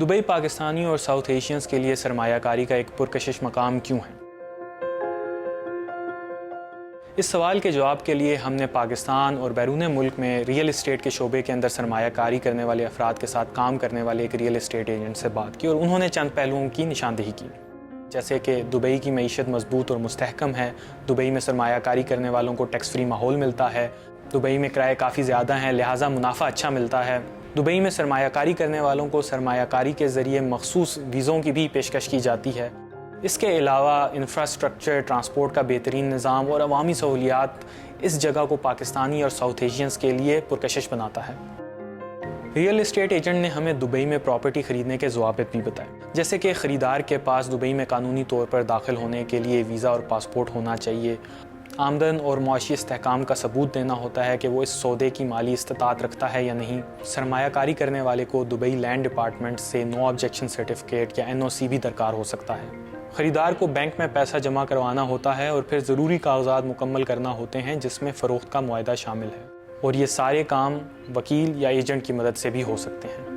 Dubai پاکستانیوں اور south Asians کے لیے سرمایہ کاری کا ایک پرکشش مقام کیوں ہے؟ اس سوال کے جواب کے لیے ہم نے پاکستان اور بیرون ملک میں ریئل اسٹیٹ کے شعبے کے اندر سرمایہ کاری کرنے والے افراد کے ساتھ کام کرنے والے ایک ریئل اسٹیٹ ایجنٹ سے بات کی اور انہوں نے چند پہلوؤں کی نشاندہی کی، جیسے کہ دبئی کی معیشت مضبوط اور مستحکم ہے، دبئی میں سرمایہ کاری کرنے والوں کو ٹیکس فری ماحول ملتا ہے، دبئی میں کرائے کافی زیادہ ہیں لہٰذا منافع اچھا ملتا ہے، دبئی میں سرمایہ کاری کرنے والوں کو سرمایہ کاری کے ذریعے مخصوص ویزوں کی بھی پیشکش کی جاتی ہے۔ اس کے علاوہ انفراسٹرکچر، ٹرانسپورٹ کا بہترین نظام اور عوامی سہولیات اس جگہ کو پاکستانی اور ساؤتھ ایشینز کے لیے پرکشش بناتا ہے۔ ریئل اسٹیٹ ایجنٹ نے ہمیں دبئی میں پراپرٹی خریدنے کے ضوابط بھی بتائے، جیسے کہ خریدار کے پاس دبئی میں قانونی طور پر داخل ہونے کے لیے ویزا اور پاسپورٹ ہونا چاہیے، آمدن اور معاشی استحکام کا ثبوت دینا ہوتا ہے کہ وہ اس سودے کی مالی استطاعت رکھتا ہے یا نہیں، سرمایہ کاری کرنے والے کو دبئی لینڈ ڈپارٹمنٹ سے نو آبجیکشن سرٹیفکیٹ یا NOC بھی درکار ہو سکتا ہے۔ خریدار کو بینک میں پیسہ جمع کروانا ہوتا ہے اور پھر ضروری کاغذات مکمل کرنا ہوتے ہیں جس میں فروخت کا معاہدہ شامل ہے، اور یہ سارے کام وکیل یا ایجنٹ کی مدد سے بھی ہو سکتے ہیں۔